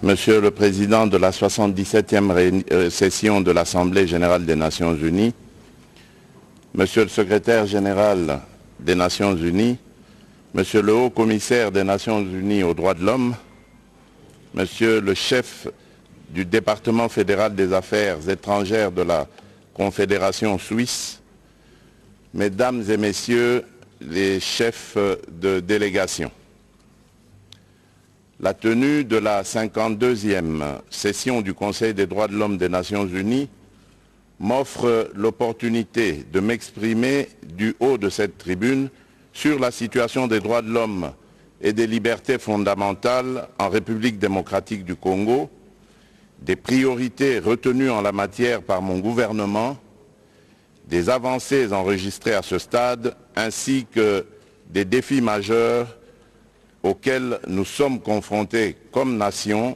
Monsieur le Président de la 77e session de l'Assemblée générale des Nations unies, Monsieur le Secrétaire général des Nations unies, Monsieur le Haut-Commissaire des Nations unies aux droits de l'homme, Monsieur le chef du département fédéral des affaires étrangères de la Confédération suisse, Mesdames et Messieurs les chefs de délégation. La tenue de la 52e session du Conseil des droits de l'homme des Nations unies m'offre l'opportunité de m'exprimer du haut de cette tribune sur la situation des droits de l'homme et des libertés fondamentales en République démocratique du Congo, des priorités retenues en la matière par mon gouvernement, des avancées enregistrées à ce stade, ainsi que des défis majeurs auxquels nous sommes confrontés comme nation,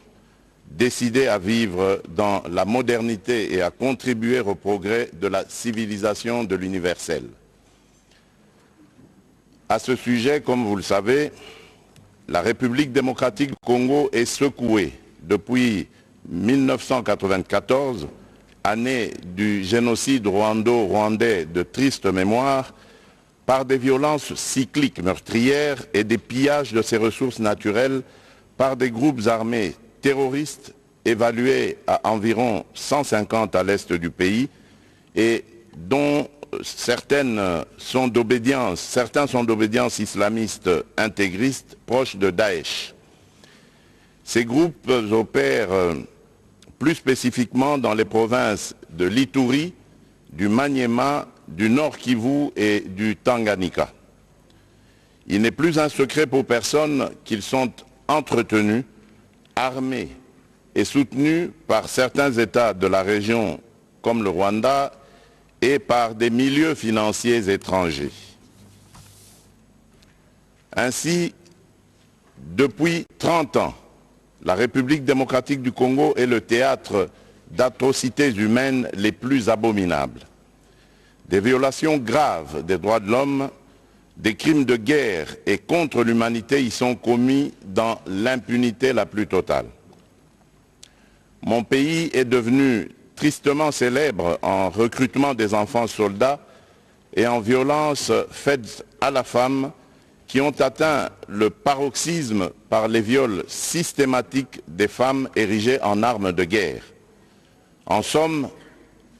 décidés à vivre dans la modernité et à contribuer au progrès de la civilisation de l'universel. À ce sujet, comme vous le savez, la République démocratique du Congo est secouée depuis 1994, année du génocide rwando-rwandais de triste mémoire, par des violences cycliques meurtrières et des pillages de ses ressources naturelles par des groupes armés terroristes évalués à environ 150 à l'est du pays et dont certains sont d'obédience islamiste intégriste proche de Daesh. Ces groupes opèrent plus spécifiquement dans les provinces de l'Ituri, du Maniema, du Nord Kivu et du Tanganyika. Il n'est plus un secret pour personne qu'ils sont entretenus, armés et soutenus par certains États de la région comme le Rwanda et par des milieux financiers étrangers. Ainsi, depuis 30 ans, la République démocratique du Congo est le théâtre d'atrocités humaines les plus abominables. Des violations graves des droits de l'homme, des crimes de guerre et contre l'humanité y sont commis dans l'impunité la plus totale. Mon pays est devenu tristement célèbre en recrutement des enfants soldats et en violences faites à la femme qui ont atteint le paroxysme par les viols systématiques des femmes érigées en armes de guerre. En somme,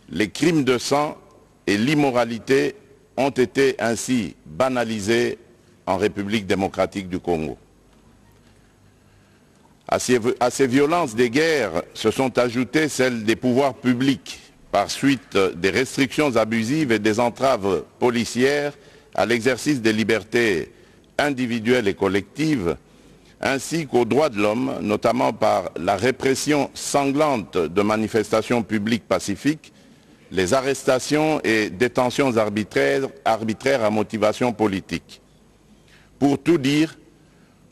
les crimes de sang et l'immoralité ont été ainsi banalisés en République démocratique du Congo. À ces violences des guerres se sont ajoutées celles des pouvoirs publics par suite des restrictions abusives et des entraves policières à l'exercice des libertés individuelles et collectives, ainsi qu'aux droits de l'homme, notamment par la répression sanglante de manifestations publiques pacifiques, les arrestations et détentions arbitraires à motivation politique. Pour tout dire,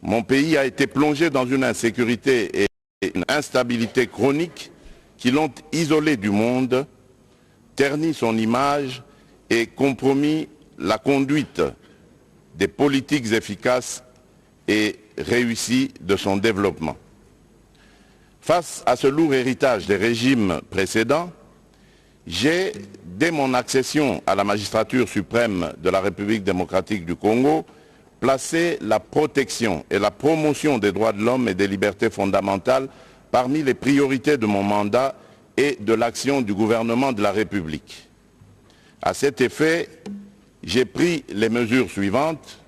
mon pays a été plongé dans une insécurité et une instabilité chronique qui l'ont isolé du monde, terni son image et compromis la conduite des politiques efficaces et réussies de son développement. Face à ce lourd héritage des régimes précédents, j'ai, dès mon accession à la magistrature suprême de la République démocratique du Congo, placé la protection et la promotion des droits de l'homme et des libertés fondamentales parmi les priorités de mon mandat et de l'action du gouvernement de la République. À cet effet, j'ai pris les mesures suivantes: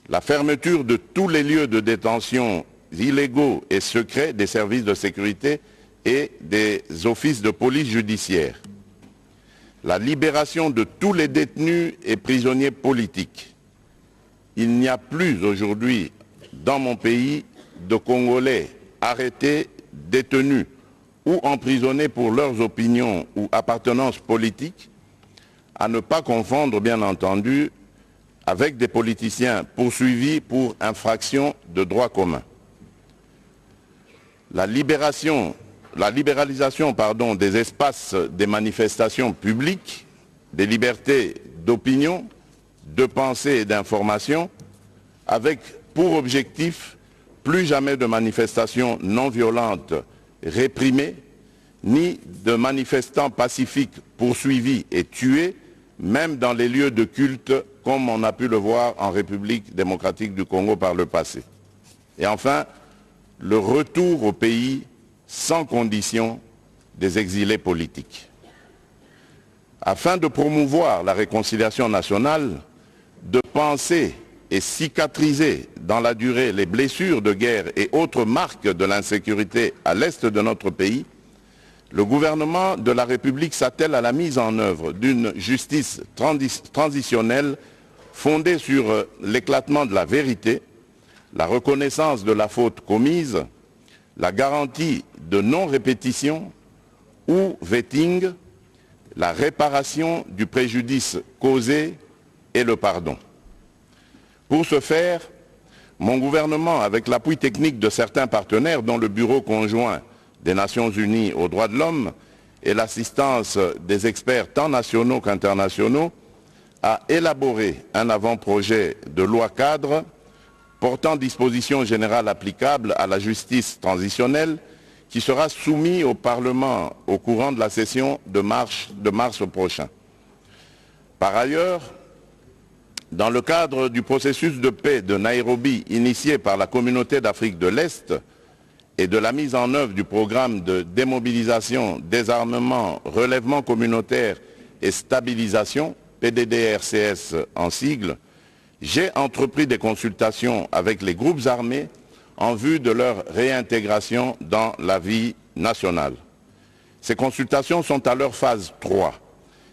la fermeture de tous les lieux de détention illégaux et secrets des services de sécurité et des offices de police judiciaire, la libération de tous les détenus et prisonniers politiques. Il n'y a plus aujourd'hui dans mon pays de Congolais arrêtés, détenus ou emprisonnés pour leurs opinions ou appartenances politiques, à ne pas confondre bien entendu avec des politiciens poursuivis pour infraction de droit commun. La libéralisation des espaces des manifestations publiques, des libertés d'opinion, de pensée et d'information, avec pour objectif plus jamais de manifestations non violentes réprimées, ni de manifestants pacifiques poursuivis et tués, même dans les lieux de culte, comme on a pu le voir en République démocratique du Congo par le passé. Et enfin, le retour au pays sans condition des exilés politiques. Afin de promouvoir la réconciliation nationale, de penser et cicatriser dans la durée les blessures de guerre et autres marques de l'insécurité à l'est de notre pays, le gouvernement de la République s'attelle à la mise en œuvre d'une justice transitionnelle fondée sur l'éclatement de la vérité, la reconnaissance de la faute commise, la garantie de non-répétition ou vetting, la réparation du préjudice causé et le pardon. Pour ce faire, mon gouvernement, avec l'appui technique de certains partenaires, dont le Bureau conjoint des Nations Unies aux droits de l'homme et l'assistance des experts tant nationaux qu'internationaux, a élaboré un avant-projet de loi cadre portant dispositions générales applicables à la justice transitionnelle qui sera soumis au Parlement au courant de la session de mars prochain. Par ailleurs, dans le cadre du processus de paix de Nairobi initié par la Communauté d'Afrique de l'Est et de la mise en œuvre du programme de démobilisation, désarmement, relèvement communautaire et stabilisation, PDDRCS en sigle, j'ai entrepris des consultations avec les groupes armés en vue de leur réintégration dans la vie nationale. Ces consultations sont à leur phase 3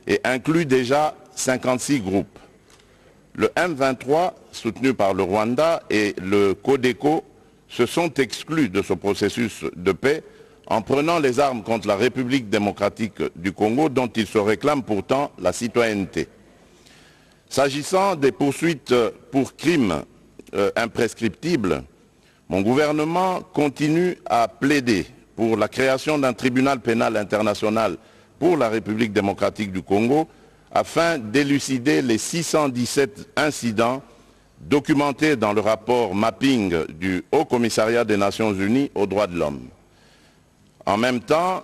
et incluent déjà 56 groupes. Le M23, soutenu par le Rwanda, et le Codeco se sont exclus de ce processus de paix en prenant les armes contre la République démocratique du Congo dont ils se réclament pourtant la citoyenneté. S'agissant des poursuites pour crimes imprescriptibles, mon gouvernement continue à plaider pour la création d'un tribunal pénal international pour la République démocratique du Congo afin d'élucider les 617 incidents documentés dans le rapport mapping du Haut Commissariat des Nations Unies aux droits de l'homme. En même temps,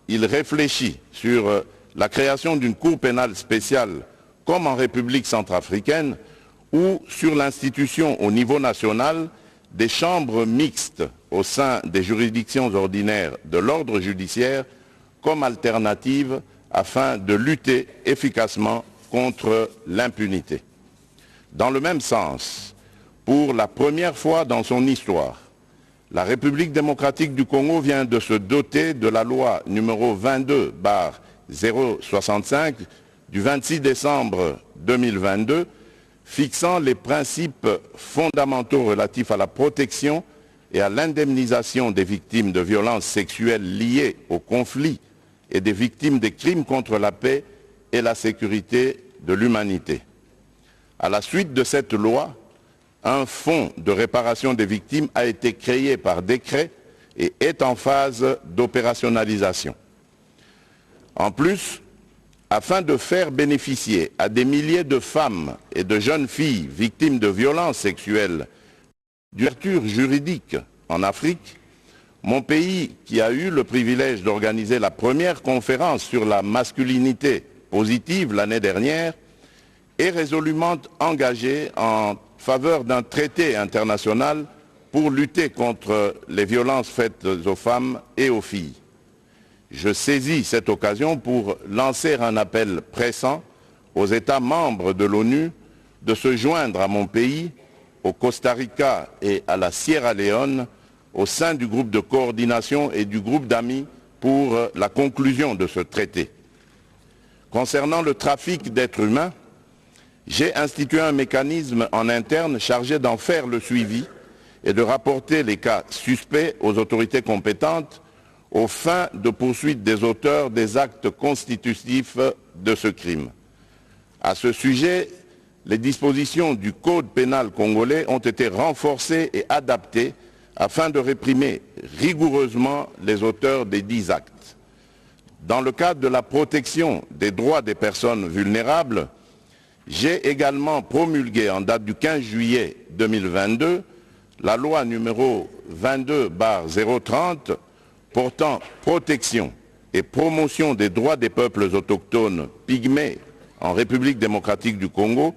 il réfléchit sur la création d'une cour pénale spéciale comme en République centrafricaine ou sur l'institution au niveau national des chambres mixtes au sein des juridictions ordinaires de l'ordre judiciaire comme alternative afin de lutter efficacement contre l'impunité. Dans le même sens, pour la première fois dans son histoire, la République démocratique du Congo vient de se doter de la loi numéro 22/065 du 26 décembre 2022 fixant les principes fondamentaux relatifs à la protection et à l'indemnisation des victimes de violences sexuelles liées au conflit et des victimes des crimes contre la paix et la sécurité de l'humanité. À la suite de cette loi, un fonds de réparation des victimes a été créé par décret et est en phase d'opérationnalisation. En plus, afin de faire bénéficier à des milliers de femmes et de jeunes filles victimes de violences sexuelles d'ouverture juridique en Afrique, mon pays, qui a eu le privilège d'organiser la première conférence sur la masculinité positive l'année dernière, est résolument engagé en faveur d'un traité international pour lutter contre les violences faites aux femmes et aux filles. Je saisis cette occasion pour lancer un appel pressant aux États membres de l'ONU de se joindre à mon pays, au Costa Rica et à la Sierra Leone, au sein du groupe de coordination et du groupe d'amis pour la conclusion de ce traité. Concernant le trafic d'êtres humains, j'ai institué un mécanisme en interne chargé d'en faire le suivi et de rapporter les cas suspects aux autorités compétentes aux fins de poursuite des auteurs des actes constitutifs de ce crime. À ce sujet, les dispositions du Code pénal congolais ont été renforcées et adaptées afin de réprimer rigoureusement les auteurs des dits actes. Dans le cadre de la protection des droits des personnes vulnérables, j'ai également promulgué en date du 15 juillet 2022 la loi numéro 22/030 portant protection et promotion des droits des peuples autochtones pygmées en République démocratique du Congo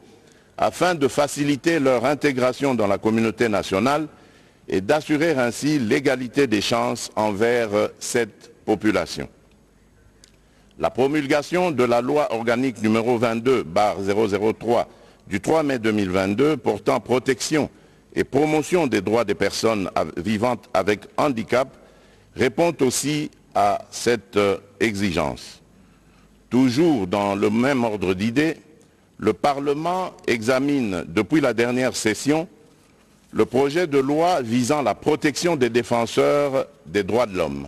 afin de faciliter leur intégration dans la communauté nationale et d'assurer ainsi l'égalité des chances envers cette population. La promulgation de la loi organique numéro 22/003 du 3 mai 2022 portant protection et promotion des droits des personnes vivantes avec handicap répond aussi à cette exigence. Toujours dans le même ordre d'idées, le Parlement examine depuis la dernière session le projet de loi visant la protection des défenseurs des droits de l'homme.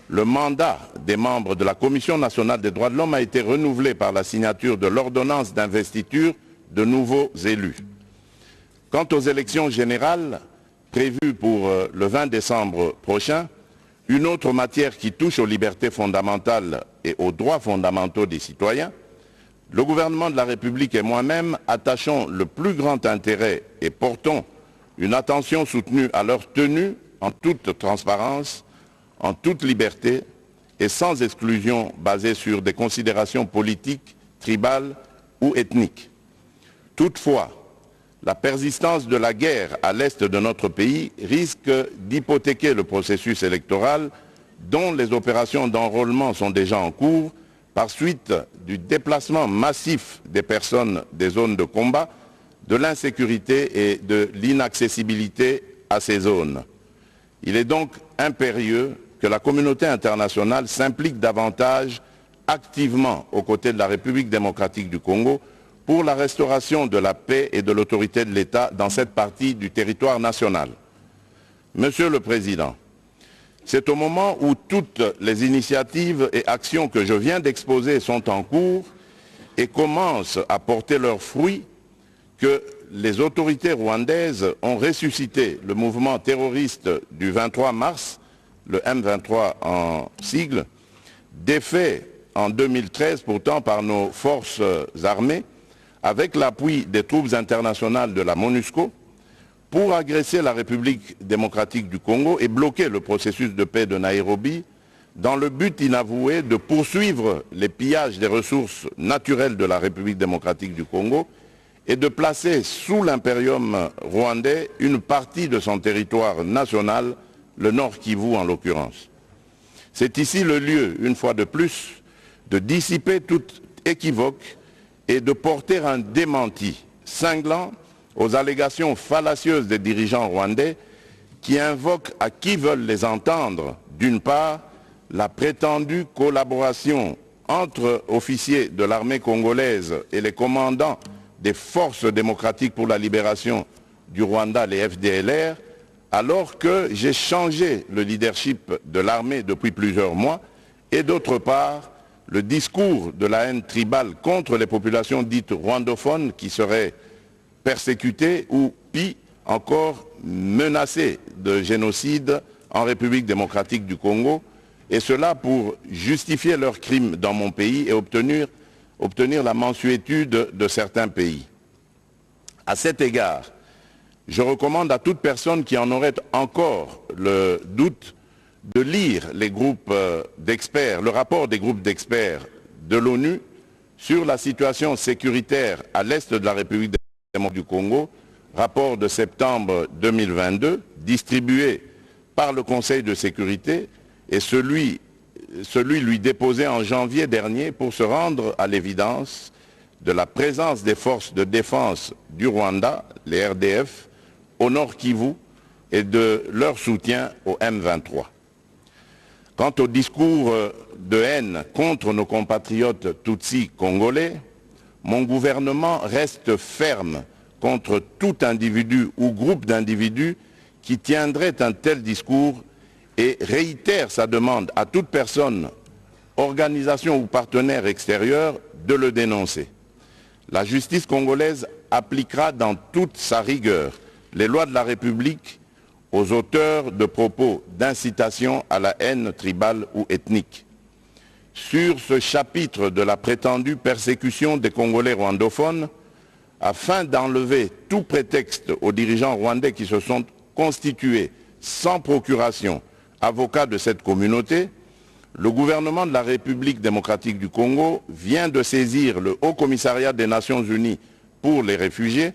Le mandat des membres de la Commission nationale des droits de l'homme a été renouvelé par la signature de l'ordonnance d'investiture de nouveaux élus. Quant aux élections générales prévues pour le 20 décembre prochain, une autre matière qui touche aux libertés fondamentales et aux droits fondamentaux des citoyens, le gouvernement de la République et moi-même attachons le plus grand intérêt et portons une attention soutenue à leur tenue en toute transparence, en toute liberté et sans exclusion basée sur des considérations politiques, tribales ou ethniques. Toutefois, la persistance de la guerre à l'est de notre pays risque d'hypothéquer le processus électoral dont les opérations d'enrôlement sont déjà en cours par suite du déplacement massif des personnes des zones de combat, de l'insécurité et de l'inaccessibilité à ces zones. Il est donc impérieux que la communauté internationale s'implique davantage activement aux côtés de la République démocratique du Congo pour la restauration de la paix et de l'autorité de l'État dans cette partie du territoire national. Monsieur le Président, c'est au moment où toutes les initiatives et actions que je viens d'exposer sont en cours et commencent à porter leurs fruits que les autorités rwandaises ont ressuscité le mouvement terroriste du 23 mars, le M23 en sigle, défait en 2013 pourtant par nos forces armées, avec l'appui des troupes internationales de la MONUSCO, pour agresser la République démocratique du Congo et bloquer le processus de paix de Nairobi dans le but inavoué de poursuivre les pillages des ressources naturelles de la République démocratique du Congo et de placer sous l'impérium rwandais une partie de son territoire national, le Nord Kivu en l'occurrence. C'est ici le lieu, une fois de plus, de dissiper toute équivoque et de porter un démenti cinglant aux allégations fallacieuses des dirigeants rwandais qui invoquent à qui veulent les entendre, d'une part, la prétendue collaboration entre officiers de l'armée congolaise et les commandants des forces démocratiques pour la libération du Rwanda, les FDLR, alors que j'ai changé le leadership de l'armée depuis plusieurs mois, et d'autre part, le discours de la haine tribale contre les populations dites rwandophones qui seraient persécutées ou, pis encore, menacées de génocide en République démocratique du Congo, et cela pour justifier leurs crimes dans mon pays et obtenir la mansuétude de certains pays. À cet égard, je recommande à toute personne qui en aurait encore le doute de lire les groupes d'experts, le rapport des groupes d'experts de l'ONU sur la situation sécuritaire à l'est de la République démocratique du Congo, rapport de septembre 2022, distribué par le Conseil de sécurité, et celui lui déposé en janvier dernier pour se rendre à l'évidence de la présence des forces de défense du Rwanda, les RDF, au Nord Kivu et de leur soutien au M23. Quant au discours de haine contre nos compatriotes Tutsis congolais, mon gouvernement reste ferme contre tout individu ou groupe d'individus qui tiendrait un tel discours et réitère sa demande à toute personne, organisation ou partenaire extérieur de le dénoncer. La justice congolaise appliquera dans toute sa rigueur les lois de la République aux auteurs de propos d'incitation à la haine tribale ou ethnique. Sur ce chapitre de la prétendue persécution des Congolais rwandophones, afin d'enlever tout prétexte aux dirigeants rwandais qui se sont constitués sans procuration avocat de cette communauté, le gouvernement de la République démocratique du Congo vient de saisir le Haut Commissariat des Nations Unies pour les réfugiés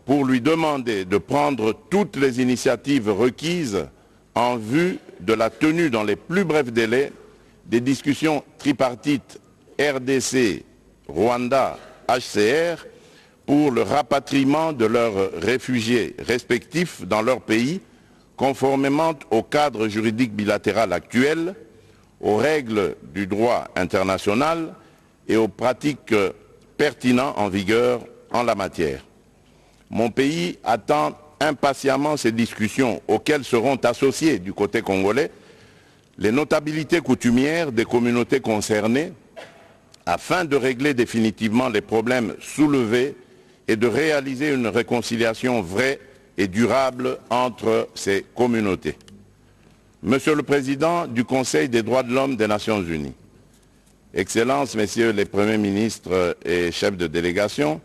pour lui demander de prendre toutes les initiatives requises en vue de la tenue dans les plus brefs délais des discussions tripartites RDC, Rwanda, HCR pour le rapatriement de leurs réfugiés respectifs dans leur pays, conformément au cadre juridique bilatéral actuel, aux règles du droit international et aux pratiques pertinentes en vigueur en la matière. Mon pays attend impatiemment ces discussions auxquelles seront associés du côté congolais les notabilités coutumières des communautés concernées afin de régler définitivement les problèmes soulevés et de réaliser une réconciliation vraie et durable entre ces communautés. Monsieur le Président du Conseil des droits de l'homme des Nations Unies, Excellences, Messieurs les Premiers ministres et chefs de délégation,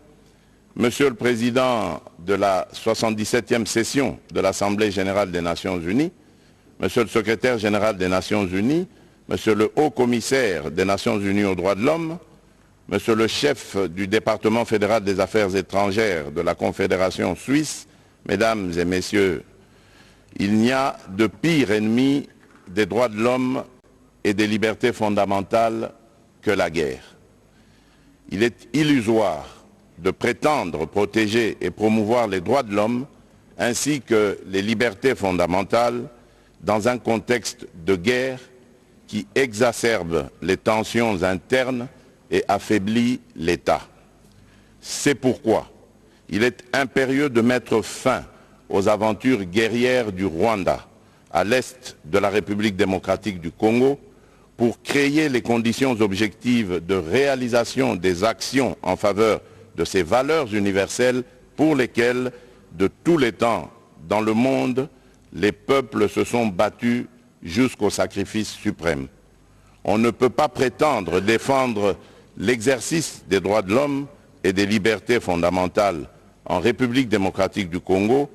Monsieur le Président de la 77e session de l'Assemblée générale des Nations unies, Monsieur le Secrétaire général des Nations unies, Monsieur le Haut Commissaire des Nations unies aux droits de l'homme, Monsieur le chef du département fédéral des affaires étrangères de la Confédération suisse, Mesdames et Messieurs, il n'y a de pire ennemi des droits de l'homme et des libertés fondamentales que la guerre. Il est illusoire de prétendre protéger et promouvoir les droits de l'homme ainsi que les libertés fondamentales dans un contexte de guerre qui exacerbe les tensions internes et affaiblit l'État. C'est pourquoi il est impérieux de mettre fin aux aventures guerrières du Rwanda à l'est de la République démocratique du Congo pour créer les conditions objectives de réalisation des actions en faveur de ces valeurs universelles pour lesquelles, de tous les temps dans le monde, les peuples se sont battus jusqu'au sacrifice suprême. On ne peut pas prétendre défendre l'exercice des droits de l'homme et des libertés fondamentales en République démocratique du Congo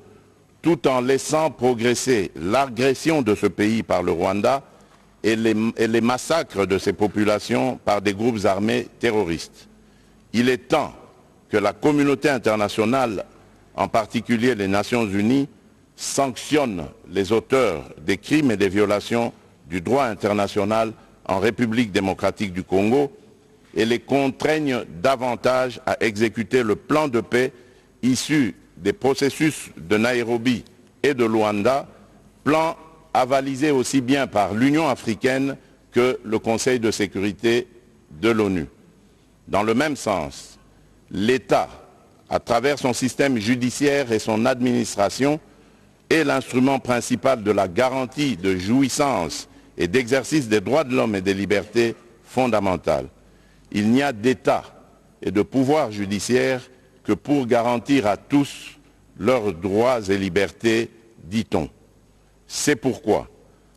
tout en laissant progresser l'agression de ce pays par le Rwanda et les massacres de ses populations par des groupes armés terroristes. Il est temps que la communauté internationale, en particulier les Nations Unies, sanctionne les auteurs des crimes et des violations du droit international en République démocratique du Congo et les contraigne davantage à exécuter le plan de paix issu des processus de Nairobi et de Luanda, plan avalisé aussi bien par l'Union africaine que le Conseil de sécurité de l'ONU. Dans le même sens, l'État, à travers son système judiciaire et son administration, est l'instrument principal de la garantie de jouissance et d'exercice des droits de l'homme et des libertés fondamentales. Il n'y a d'État et de pouvoir judiciaire que pour garantir à tous leurs droits et libertés, dit-on. C'est pourquoi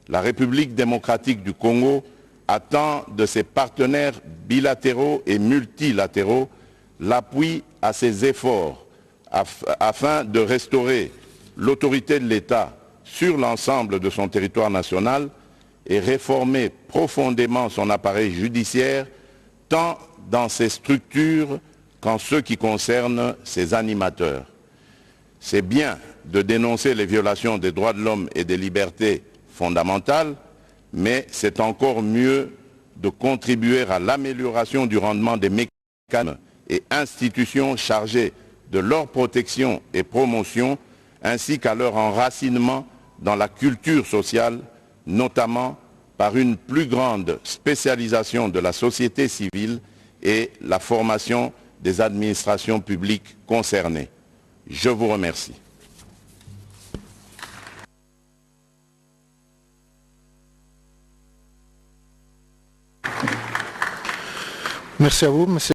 la République démocratique du Congo attend de ses partenaires bilatéraux et multilatéraux l'appui à ses efforts afin de restaurer l'autorité de l'État sur l'ensemble de son territoire national et réformer profondément son appareil judiciaire, tant dans ses structures qu'en ce qui concerne ses animateurs. C'est bien de dénoncer les violations des droits de l'homme et des libertés fondamentales, mais c'est encore mieux de contribuer à l'amélioration du rendement des mécanismes et institutions chargées de leur protection et promotion, ainsi qu'à leur enracinement dans la culture sociale, notamment par une plus grande spécialisation de la société civile et la formation des administrations publiques concernées. Je vous remercie. Merci à vous, monsieur.